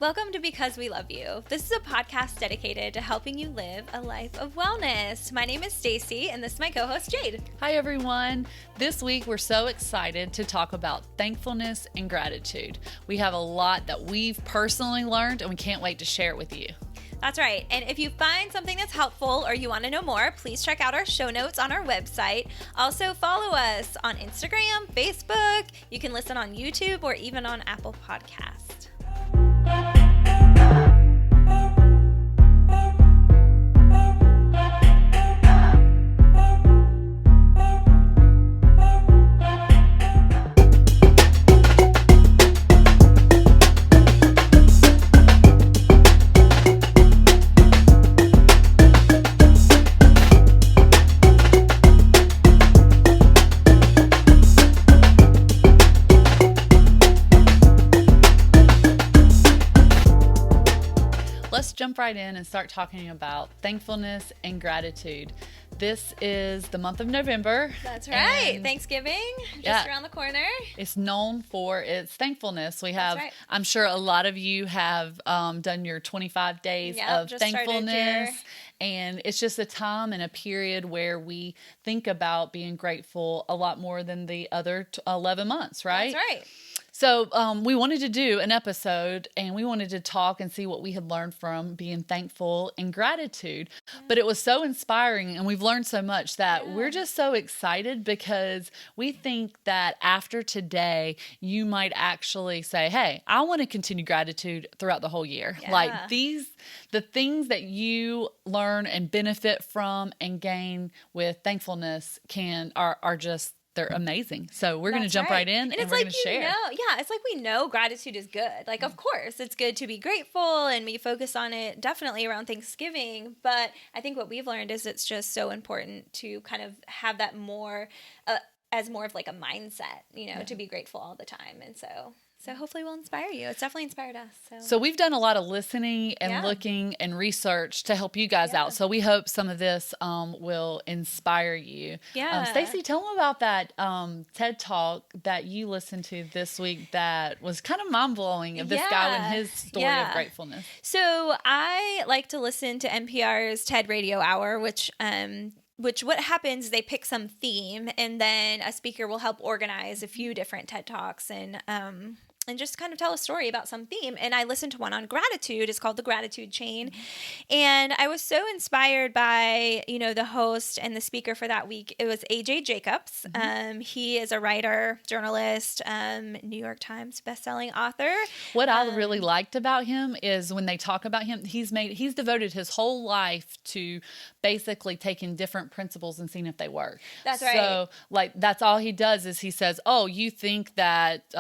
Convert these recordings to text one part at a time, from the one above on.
Welcome to Because We Love You. This is a podcast dedicated to helping you live a life of wellness. My name is Stacy, and this is my co-host, Jade. Hi, everyone. This week, we're so excited to talk about thankfulness and gratitude. We have a lot that we've personally learned, and we can't wait to share it with you. That's right. And if you find something that's helpful or you want to know more, please check out our show notes on our website. Also, follow us on Instagram, Facebook. You can listen on YouTube or even on Apple Podcasts. Let's jump right in and start talking about thankfulness and gratitude. This is the month of November. That's right. Thanksgiving, just around the corner. It's known for its thankfulness. We have, right. I'm sure a lot of you have done your 25 days of thankfulness. And it's just a time and a period where we think about being grateful a lot more than the other 11 months, right? That's right. So we wanted to do an episode and we wanted to talk and see what we had learned from being thankful and gratitude. Yeah. But it was so inspiring and we've learned so much that we're just so excited because we think that after today, you might actually say, hey, I want to continue gratitude throughout the whole year. Yeah. Like the things that you learn and benefit from and gain with thankfulness are just, they're amazing. So we're going to jump right in and we're going to share. It's like we know gratitude is good. Like, of course, it's good to be grateful and we focus on it definitely around Thanksgiving. But I think what we've learned is it's just so important to kind of have that more as more of like a mindset, to be grateful all the time. And so hopefully we'll inspire you. It's definitely inspired us. So we've done a lot of listening and looking and research to help you guys out. So we hope some of this will inspire you. Yeah. Stacy, tell them about that TED Talk that you listened to this week that was kind of mind-blowing of this guy and his story of gratefulness. So I like to listen to NPR's TED Radio Hour, which what happens, they pick some theme and then a speaker will help organize a few different TED Talks and just kind of tell a story about some theme. And I listened to one on gratitude. It's called The Gratitude Chain. And I was so inspired by, the host and the speaker for that week. It was AJ Jacobs. He is a writer, journalist, New York Times bestselling author. What I really liked about him is when they talk about him, he's devoted his whole life to basically taking different principles and seeing if they work. That's right. So that's all he does is he says, oh, you think that,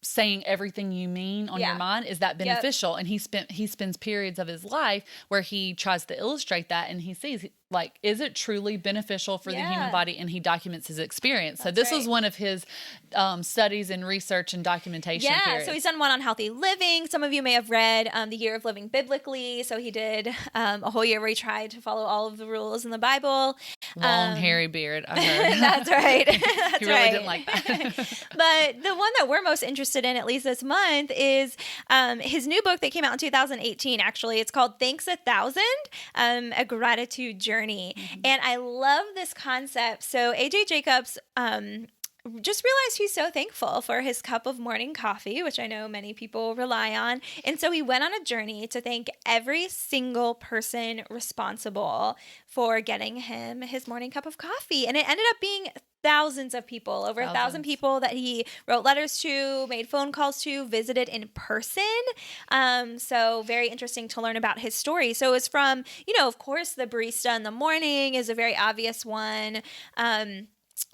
saying everything you mean on your mind, is that beneficial? And he spends periods of his life where he tries to illustrate that and he sees is it truly beneficial for the human body? And he documents his experience. So this was one of his studies and research and documentation periods. So he's done one on healthy living. Some of you may have read The Year of Living Biblically. So he did a whole year where he tried to follow all of the rules in the Bible. Long, hairy beard, I heard. That's right. He really didn't like that. But the one that we're most interested in, at least this month, is his new book that came out in 2018, actually. It's called Thanks 1,000, A Gratitude Journey. And I love this concept. So AJ Jacobs just realized he's so thankful for his cup of morning coffee, which I know many people rely on. And so he went on a journey to thank every single person responsible for getting him his morning cup of coffee. And it ended up being thousands of people, over 1,000 people that he wrote letters to, made phone calls to, visited in person. So very interesting to learn about his story. So it's from, of course, the barista in the morning is a very obvious one.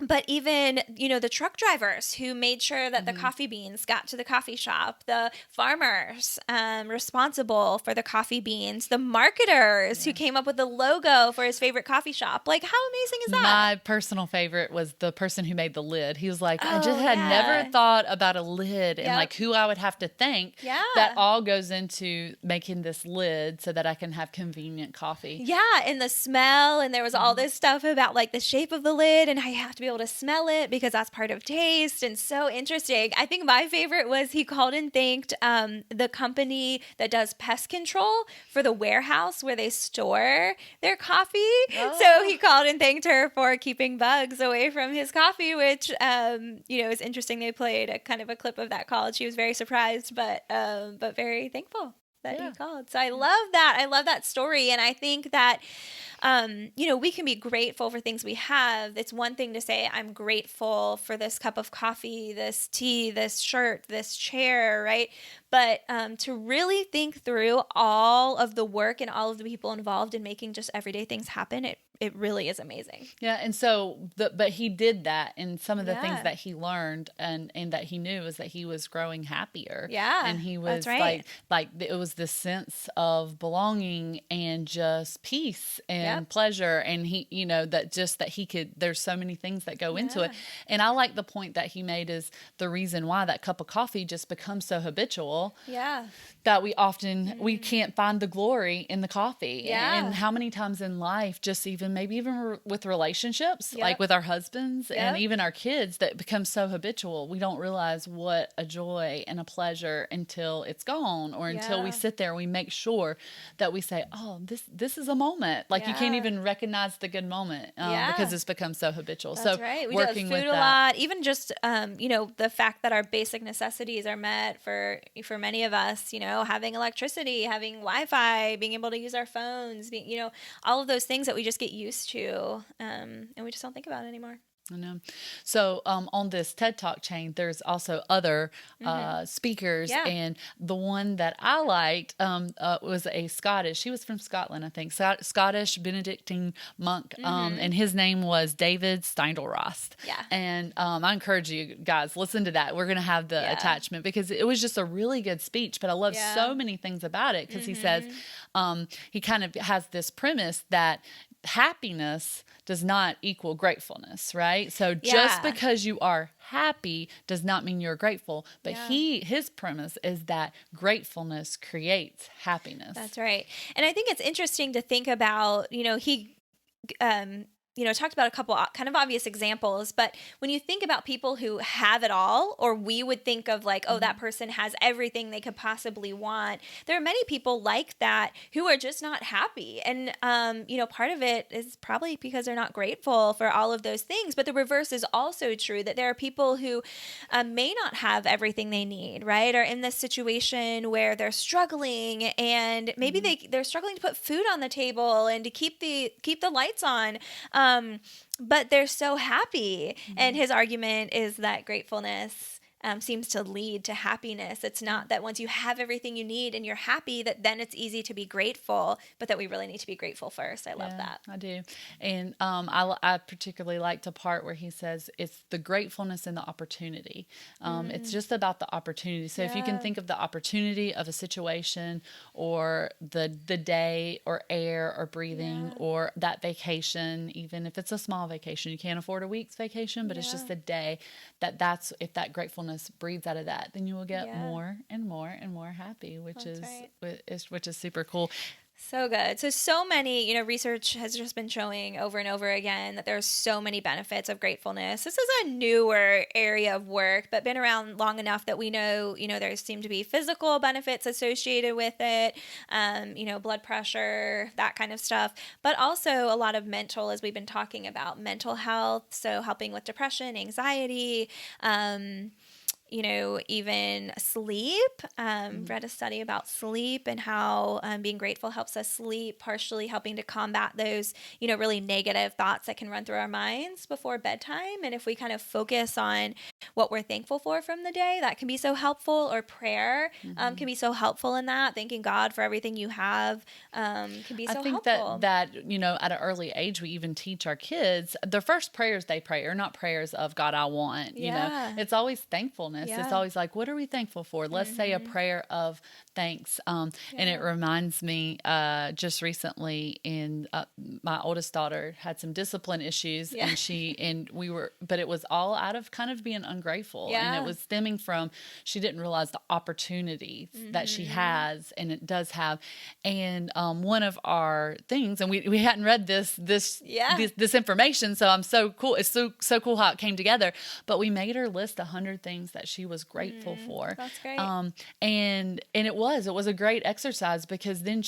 But even, the truck drivers who made sure that the coffee beans got to the coffee shop, the farmers responsible for the coffee beans, the marketers who came up with the logo for his favorite coffee shop. Like, how amazing is that? My personal favorite was the person who made the lid. He was like, I just had never thought about a lid and who I would have to thank. Yeah. That all goes into making this lid so that I can have convenient coffee. Yeah, and the smell, and there was all this stuff about the shape of the lid, and I have to be able to smell it because that's part of taste. And so interesting. I think my favorite was he called and thanked the company that does pest control for the warehouse where they store their coffee. Oh. So he called and thanked her for keeping bugs away from his coffee, which, is interesting. They played a kind of a clip of that call. She was very surprised, but very thankful that he called. So I love that. I love that story. And I think that, we can be grateful for things we have. It's one thing to say, I'm grateful for this cup of coffee, this tea, this shirt, this chair, right? But to really think through all of the work and all of the people involved in making just everyday things happen, it really is amazing. Yeah. And so, but he did that. And some of the things that he learned and that he knew was that he was growing happier. Yeah. And he was like it was this sense of belonging and just peace and pleasure. And he, that he could, there's so many things that go into it. And I like the point that he made is the reason why that cup of coffee just becomes so habitual. Yeah. That we often, we can't find the glory in the coffee. Yeah. And how many times in life, just maybe even with relationships, like with our husbands and even our kids, that becomes so habitual. We don't realize what a joy and a pleasure until it's gone, or until we sit there and we make sure that we say, oh, this is a moment. Like you can't even recognize the good moment because it's become so habitual. That's right. We working do food with a lot. Even just, the fact that our basic necessities are met for many of us, having electricity, having Wi-Fi, being able to use our phones, all of those things that we just get used to, and we just don't think about it anymore. I know. So on this TED Talk chain, there's also other speakers, and the one that I liked was a Scottish. She was from Scotland, I think. Scottish Benedictine monk, and his name was David Steindl-Rast. Yeah. And I encourage you guys, listen to that. We're going to have the attachment because it was just a really good speech. But I love so many things about it because he says he kind of has this premise that happiness does not equal gratefulness, right? So just because you are happy does not mean you're grateful. But his premise is that gratefulness creates happiness. That's right. And I think it's interesting to think about, he talked about a couple kind of obvious examples, but when you think about people who have it all, or we would think of like, oh, that person has everything they could possibly want. There are many people like that who are just not happy. And, part of it is probably because they're not grateful for all of those things. But the reverse is also true, that there are people who may not have everything they need, right? Or in this situation where they're struggling, and maybe they're struggling to put food on the table and to keep the lights on. But they're so happy. And his argument is that gratefulness seems to lead to happiness. It's not that once you have everything you need and you're happy, that then it's easy to be grateful, but that we really need to be grateful first. I love that. I do. And I particularly liked the part where he says it's the gratefulness and the opportunity. It's just about the opportunity. So if you can think of the opportunity of a situation, or the day, or air, or breathing, or that vacation, even if it's a small vacation, you can't afford a week's vacation, but it's just the day, if that gratefulness breeds out of that, then you will get more and more and more happy, which is super cool. So good. So many, research has just been showing over and over again that there's so many benefits of gratefulness. This is a newer area of work, but been around long enough that we know, there seem to be physical benefits associated with it, blood pressure, that kind of stuff, but also a lot of mental, as we've been talking about, mental health. So helping with depression, anxiety, even sleep. Read a study about sleep and how being grateful helps us sleep, partially helping to combat those, really negative thoughts that can run through our minds before bedtime. And if we kind of focus on what we're thankful for from the day, that can be so helpful. Or prayer can be so helpful in that. Thanking God for everything you have can be so helpful. I think that at an early age, we even teach our kids, their first prayers they pray are not prayers of God, I want, it's always thankfulness. It's always like, what are we thankful for? Let's say a prayer of thanks. And it reminds me, just recently my oldest daughter had some discipline issues, but it was all out of kind of being ungrateful. Yeah. And it was stemming from, she didn't realize the opportunities that she has and it does have. And one of our things, and we hadn't read this information, so I'm so cool. It's so cool how it came together. But we made her list 100 things that she was grateful for. That's great. And it was a great exercise, because then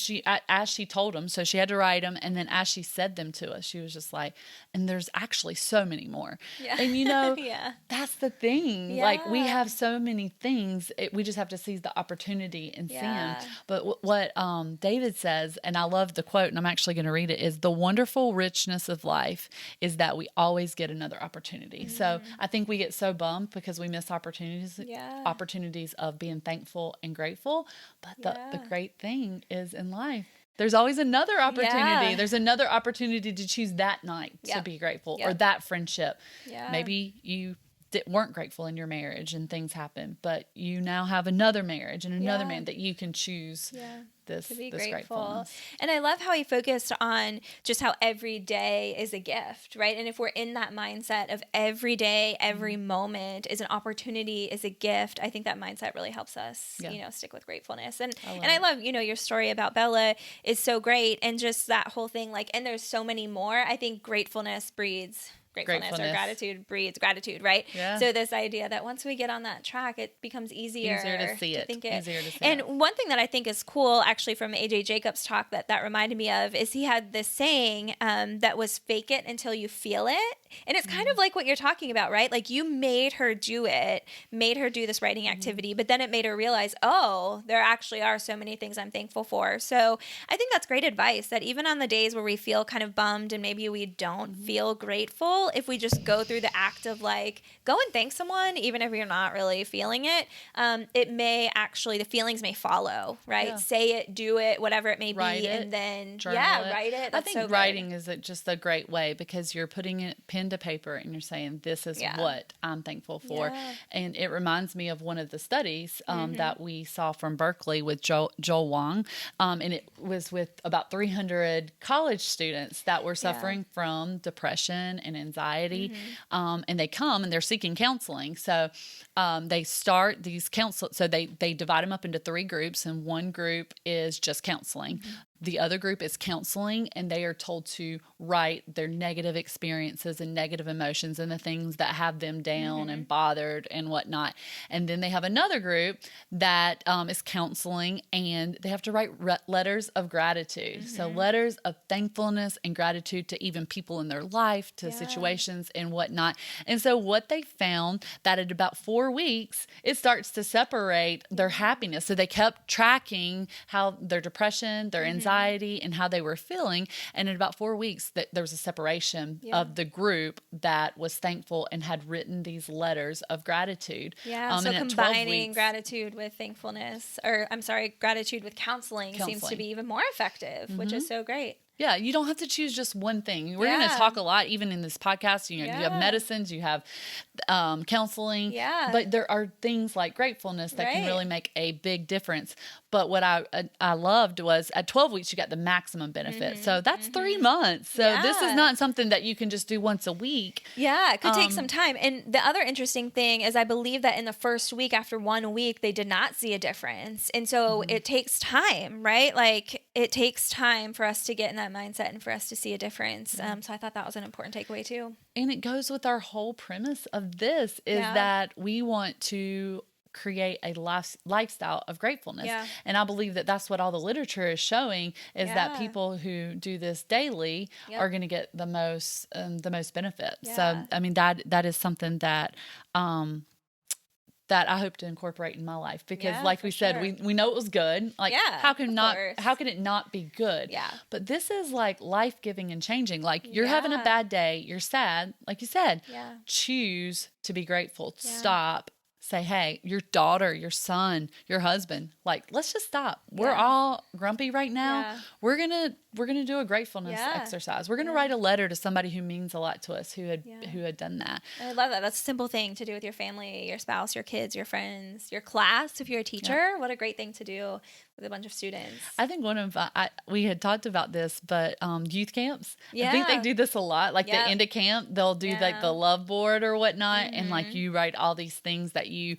as she told them, so she had to write them, and then as she said them to us, she was just like, and there's actually so many more. Yeah. And Yeah. that's the thing. Yeah. Like, we have so many things. We just have to seize the opportunity and see them. But what David says, and I love the quote, and I'm actually going to read it, is the wonderful richness of life is that we always get another opportunity. So I think we get so bummed because we miss opportunities of being thankful and grateful. But the great thing is, in life, there's always another opportunity. There's another opportunity to choose that night to be grateful, or that friendship. Maybe you weren't grateful in your marriage and things happen, but you now have another marriage and another man that you can choose this grateful. And I love how he focused on just how every day is a gift, right? And if we're in that mindset of every day, every moment is an opportunity, is a gift, I think that mindset really helps us, stick with gratefulness. And I love, your story about Bella is so great. And just that whole thing, and there's so many more. I think gratefulness breeds gratefulness, or gratitude breeds gratitude, right? Yeah. So this idea that once we get on that track, it becomes easier to see it. And one thing that I think is cool, actually, from AJ Jacobs' talk that reminded me of, is he had this saying that was fake it until you feel it. And it's kind of like what you're talking about, right? Like, you made her do this writing activity, but then it made her realize, oh, there actually are so many things I'm thankful for. So I think that's great advice, that even on the days where we feel kind of bummed and maybe we don't feel grateful, if we just go through the act of go and thank someone, even if you're not really feeling it, it may actually, the feelings may follow, right? Yeah. Say it, do it, whatever it may be, and then write it. That's I think writing is just a great way, because you're putting it pen to paper and you're saying, this is what I'm thankful for. Yeah. And it reminds me of one of the studies that we saw from Berkeley with Joel Wong, and it was with about 300 college students that were suffering from depression and anxiety, and they come and they're seeking counseling. So they start these so they divide them up into 3 groups, and one group is just counseling. The other group is counseling, and they are told to write their negative experiences and negative emotions and the things that have them down and bothered and whatnot. And then they have another group that is counseling, and they have to write letters of gratitude. So letters of thankfulness and gratitude to even people in their life, to situations and whatnot. And so what they found, that at about 4 weeks, it starts to separate their happiness. So they kept tracking how their depression, their anxiety, and how they were feeling. And in about 4 weeks, there was a separation of the group that was thankful and had written these letters of gratitude. Yeah, so combining gratitude with thankfulness, gratitude with counseling seems to be even more effective, which is so great. Yeah, you don't have to choose just one thing. We're going to talk a lot, even in this podcast. You have medicines, you have counseling, but there are things like gratefulness that can really make a big difference. But what I loved was, at 12 weeks, you got the maximum benefit. So that's 3 months. So this is not something that you can just do once a week. Yeah, it could take some time. And the other interesting thing is, I believe that in the first week, after 1 week, they did not see a difference. And so it takes time, right? Like, it takes time for us to get in that mindset and for us to see a difference. So I thought that was an important takeaway too. And it goes with our whole premise of this, is that we want to create a lifestyle of gratefulness. Yeah. And I believe that that's what all the literature is showing, is that people who do this daily are going to get the most benefit. Yeah. So, I mean, that is something that that I hope to incorporate in my life, because like we said, we know it was good. Like, how can it not be good? Yeah. But this is like life-giving and changing. Like, you're having a bad day, you're sad, like you said, choose to be grateful. Stop say, hey, your daughter, your son, your husband, like, let's just stop. We're all grumpy right now. Yeah. We're gonna do a gratefulness exercise. We're gonna write a letter to somebody who means a lot to us, who had done that. I love that. That's a simple thing to do with your family, your spouse, your kids, your friends, your class. If you're a teacher, what a great thing to do with a bunch of students. I think we had talked about this, but youth camps, Yeah. I think they do this a lot. Like the end of camp, they'll do like the love board or whatnot. And like you write all these things that you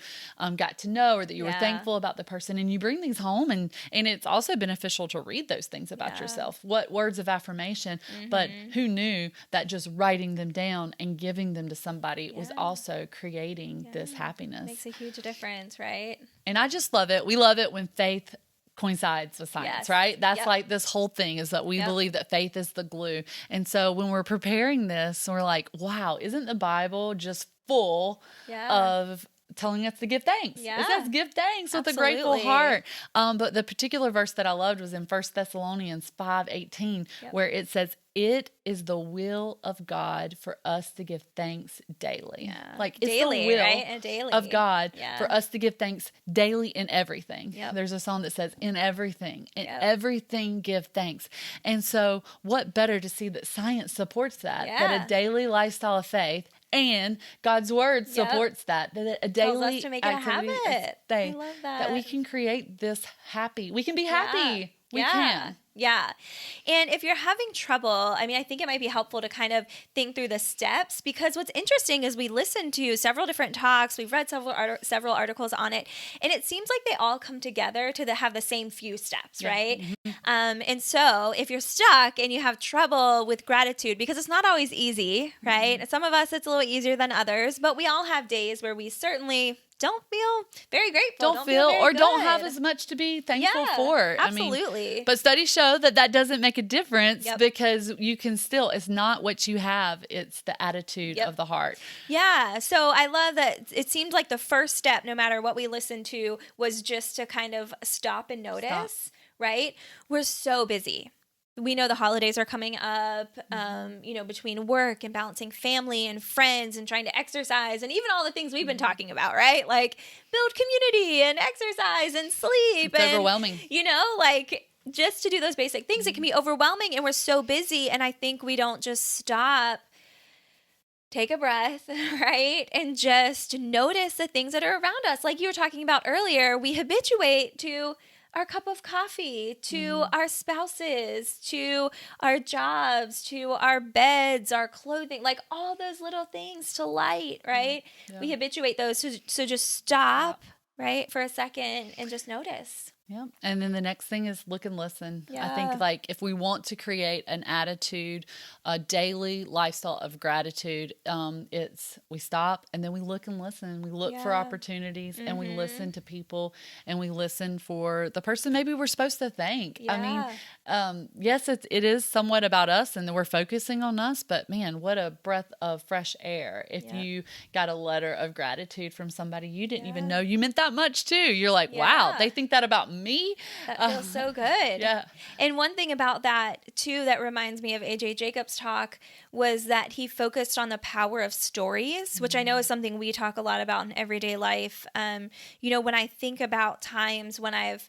got to know or that you were thankful about the person, and you bring these home, and it's also beneficial to read those things about yourself. What words of affirmation, but who knew that just writing them down and giving them to somebody was also creating this happiness. Makes a huge difference, right? And I just love it. We love it when faith coincides with science, right? That's like this whole thing is that we believe that faith is the glue. And so when we're preparing this, we're like, wow, isn't the Bible just full of telling us to give thanks? It says give thanks with a grateful heart. But the particular verse that I loved was in 1 Thessalonians 5:18, where it says, it is the will of God for us to give thanks daily. Yeah. Like it's daily, the will right? Daily. Of God for us to give thanks daily in everything. Yep. There's a song that says, in everything, everything give thanks. And so what better to see that science supports that a daily lifestyle of faith and God's word supports that a daily tells us to make it a habit. I love that we can create this happy. We can be happy. We can. Yeah. And if you're having trouble, I mean, I think it might be helpful to kind of think through the steps, because what's interesting is we listened to several different talks. We've read several articles on it, and it seems like they all come together to have the same few steps, right? And so if you're stuck and you have trouble with gratitude, because it's not always easy, right? Some of us, it's a little easier than others, but we all have days where we certainly don't feel very grateful. Don't feel or don't have as much to be thankful for. Absolutely. I mean, but studies show that doesn't make a difference because you can still, it's not what you have, it's the attitude of the heart. Yeah. So I love that it seemed like the first step, no matter what we listened to, was just to kind of stop and notice, right? We're so busy. We know the holidays are coming up, between work and balancing family and friends and trying to exercise and even all the things we've been talking about, right? Like build community and exercise and sleep. It's overwhelming. Just to do those basic things, it can be overwhelming, and we're so busy. And I think we don't just stop, take a breath, right? And just notice the things that are around us. Like you were talking about earlier, we habituate to our cup of coffee, to our spouses, to our jobs, to our beds, our clothing, like all those little things to light, right? Yeah. We habituate those. So just stop, right, for a second and just notice. Yeah. And then the next thing is look and listen. Yeah. I think like if we want to create an attitude, a daily lifestyle of gratitude, we stop and then we look and listen. We look for opportunities and we listen to people and we listen for the person maybe we're supposed to thank. Yeah. I mean, yes, it is somewhat about us and we're focusing on us, but man, what a breath of fresh air. If you got a letter of gratitude from somebody you didn't even know you meant that much to, you're like, wow, they think that about me. That feels so good. Yeah. And one thing about that too that reminds me of AJ Jacobs' talk was that he focused on the power of stories, which I know is something we talk a lot about in everyday life. When I think about times when I've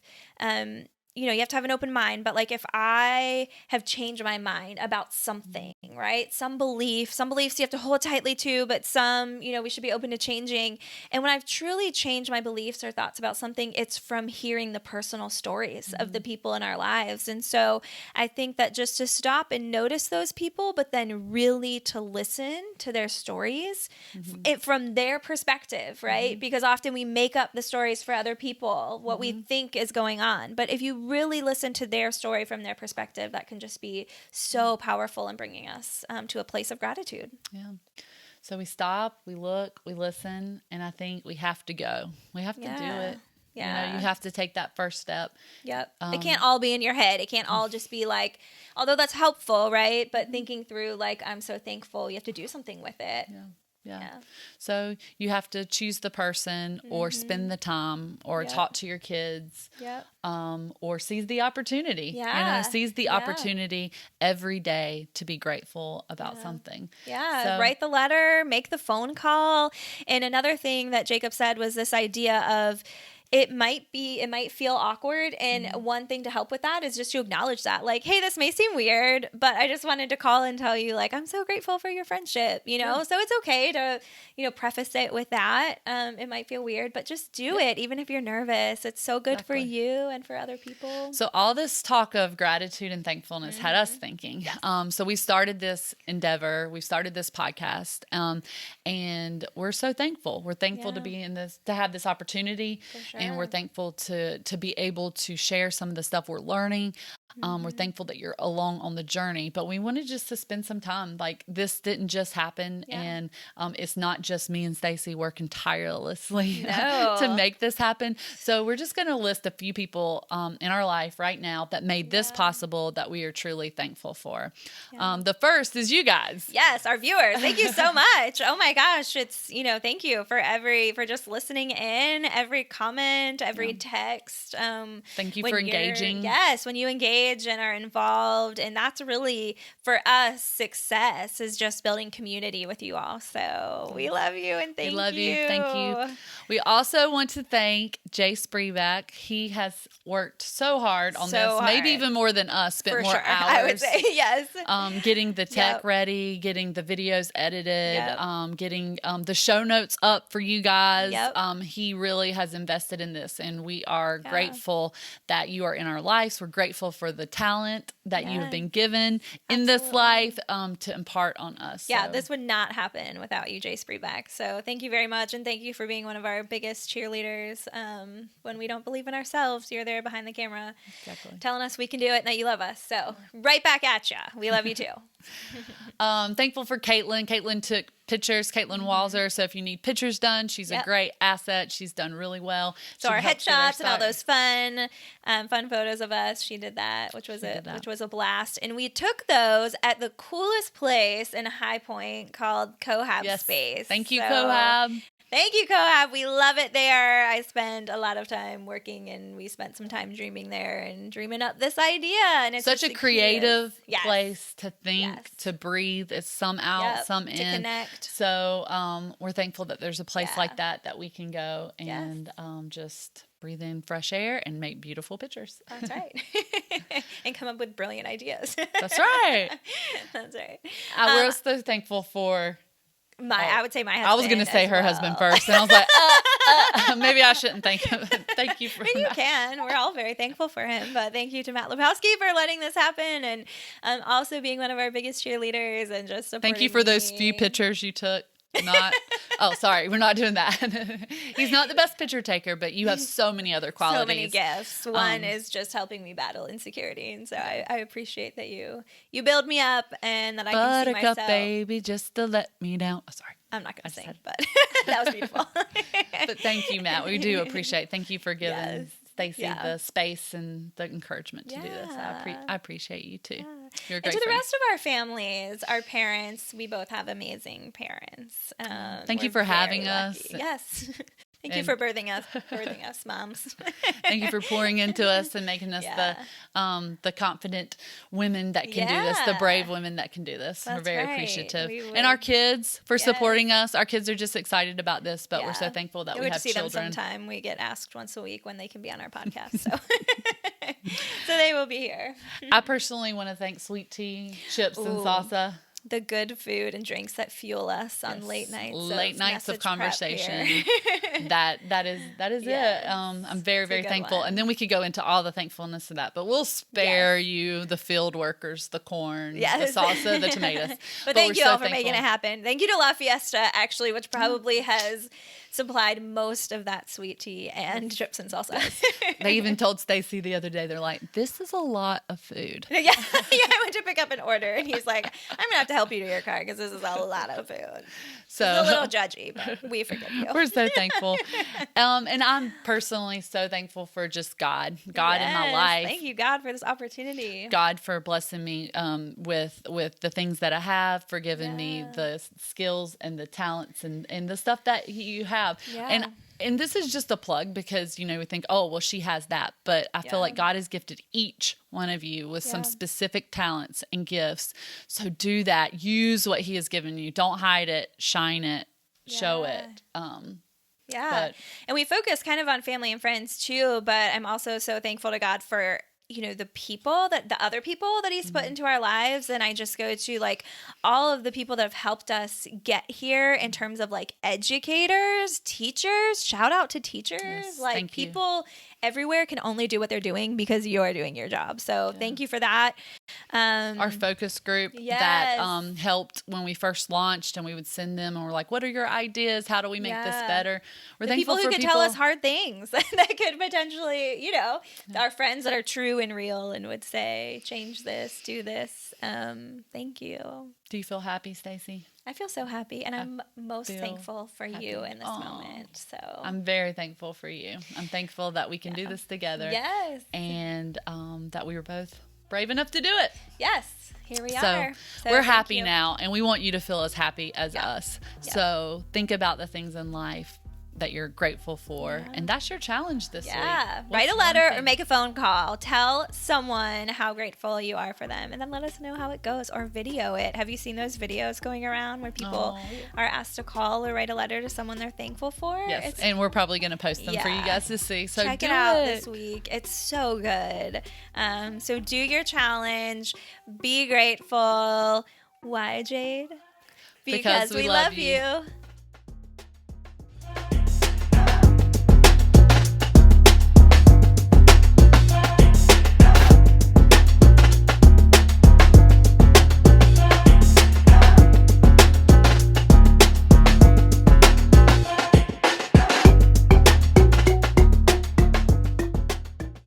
you have to have an open mind, but like if I have changed my mind about something, right? Some beliefs you have to hold tightly to, but some, we should be open to changing. And when I've truly changed my beliefs or thoughts about something, it's from hearing the personal stories of the people in our lives. And so I think that just to stop and notice those people, but then really to listen to their stories from their perspective, right? Because often we make up the stories for other people, what we think is going on. But if you really listen to their story from their perspective, that can just be so powerful in bringing us to a place of gratitude. Yeah. So we stop, we look, we listen, and I think we have to go. We have to do it. Yeah. You have to take that first step. Yep. It can't all be in your head. It can't all just be like, although that's helpful, right? But thinking through like, I'm so thankful, you have to do something with it. Yeah. Yeah. So you have to choose the person or spend the time or talk to your kids or seize the opportunity. Yeah. Seize the opportunity every day to be grateful about something. Yeah. So, write the letter, make the phone call. And another thing that Jacob said was this idea of it might feel awkward. And one thing to help with that is just to acknowledge that, like, hey, this may seem weird, but I just wanted to call and tell you, like, I'm so grateful for your friendship, So it's okay to, preface it with that. It might feel weird, but just do it. Even if you're nervous, it's so good for you and for other people. So all this talk of gratitude and thankfulness had us thinking. So we started this endeavor. We started this podcast, and we're so thankful. We're thankful to be in this, to have this opportunity. For sure. And we're thankful to be able to share some of the stuff we're learning. We're thankful that you're along on the journey, but we wanted just to spend some time. Like, this didn't just happen, and it's not just me and Stacy working tirelessly to make this happen. So we're just going to list a few people in our life right now that made this possible, that we are truly thankful for. The first is you guys. Yes, our viewers. Thank you so much. Oh my gosh, it's thank you for just listening in, every comment, every text. Thank you for engaging. Yes, when you engage and are involved, and that's really for us success, is just building community with you all. So we love you and thank you. We love you. Thank you. We also want to thank Jade Breeback. He has worked so hard on this, maybe even more than us, spent more hours. I would say, yes. Getting the tech ready, getting the videos edited, getting the show notes up for you guys. He really has invested in this, and we are grateful that you are in our lives. We're grateful for the talent that you have been given in this life to impart on us. Yeah, this would not happen without you, Jade Breeback. So thank you very much, and thank you for being one of our biggest cheerleaders. When we don't believe in ourselves, you're there behind the camera telling us we can do it and that you love us. So right back at ya. We love you too. Thankful for Caitlin. Caitlin took pictures, Caitlin Walzer. So if you need pictures done, she's a great asset. She's done really well. So our headshots and all those fun photos of us, she did that, which was a blast. And we took those at the coolest place in High Point called Cohab Space. Thank you, Cohab. Thank you, Cohab. We love it there. I spend a lot of time working, and we spent some time dreaming there and dreaming up this idea. And it's such a creative place to think, to breathe. It's some out, some in. To connect. So we're thankful that there's a place like that we can go and just breathe in fresh air and make beautiful pictures. That's right. And come up with brilliant ideas. That's right. That's right. We're also thankful for... I would say my husband. I was going to say her husband first, and I was like, maybe I shouldn't thank him. Thank you for that. You can. We're all very thankful for him. But thank you to Matt Lipowski for letting this happen, and also being one of our biggest cheerleaders and just supporting Thank you for those few pictures you took. Sorry, we're not doing that. He's not the best picture taker, but you have so many other qualities. So many gifts. One is just helping me battle insecurity, and so I appreciate that you build me up and that I can see myself. Buttercup baby, just to let me down. Oh, sorry. I'm not going to sing, but that was beautiful. But thank you, Matt. We do appreciate. Thank you for giving Stacy the space and the encouragement to do this. I appreciate you too. You're a great and to the friend. rest of our families, our parents, we both have amazing parents. Thank you for having us. Yes. Thank you for birthing us, moms. Thank you for pouring into us and making us the confident women that can do this, the brave women that can do this. We're very appreciative. And our kids for supporting us. Our kids are just excited about this, but we're so thankful that we have children. Them sometime. We get asked once a week when they can be on our podcast. So so they will be here. I personally want to thank Sweet Tea, Chips, and Salsa. The good food and drinks that fuel us on late nights of conversation. that is it. I'm very, very thankful. One. And then we could go into all the thankfulness of that, but we'll spare you the field workers, the corn, the salsa, the tomatoes. But thank you all for making it happen. Thank you to La Fiesta, actually, which probably has supplied most of that sweet tea and chips and salsa. They even told Stacy the other day, they're like, this is a lot of food. Yeah, I went to pick up an order, and he's like, I'm going to have to help you to your car because this is a lot of food. So it's a little judgy, but we forgive you. We're so thankful. And I'm personally so thankful for just God in my life. Thank you, God, for this opportunity. God for blessing me with the things that I have, for giving me the skills and the talents and the stuff that you have. Yeah. And this is just a plug because, we think, oh, well, she has that. But I feel like God has gifted each one of you with some specific talents and gifts. So do that. Use what he has given you. Don't hide it. Shine it. Show it. And we focus kind of on family and friends too, but I'm also so thankful to God for the people the other people that he's put into our lives. And I just go to like all of the people that have helped us get here in terms of like educators, teachers, shout out to teachers, like people everywhere can only do what they're doing because you're doing your job. So thank you for that. Our focus group that helped when we first launched, and we would send them and we're like, what are your ideas? How do we make this better? We're thankful people who for could tell us hard things that could potentially, our friends that are true and real and would say, change this, do this. Thank you. Do you feel happy, Stacy? I feel so happy, and I'm most thankful for you in this moment. So I'm very thankful for you. I'm thankful that we can do this together. Yes. And that we were both brave enough to do it. Yes. Here we are. So we're happy now, and we want you to feel as happy as us. Yeah. So think about the things in life that you're grateful for, and that's your challenge this week. Write a letter or make a phone call. Tell someone how grateful you are for them, and then let us know how it goes, or video it. Have you seen those videos going around where people are asked to call or write a letter to someone they're thankful for? Yes, and we're probably going to post them for you guys to see. So check it out this week. It's so good. So do your challenge. Be grateful. Why, Jade? Because we love you.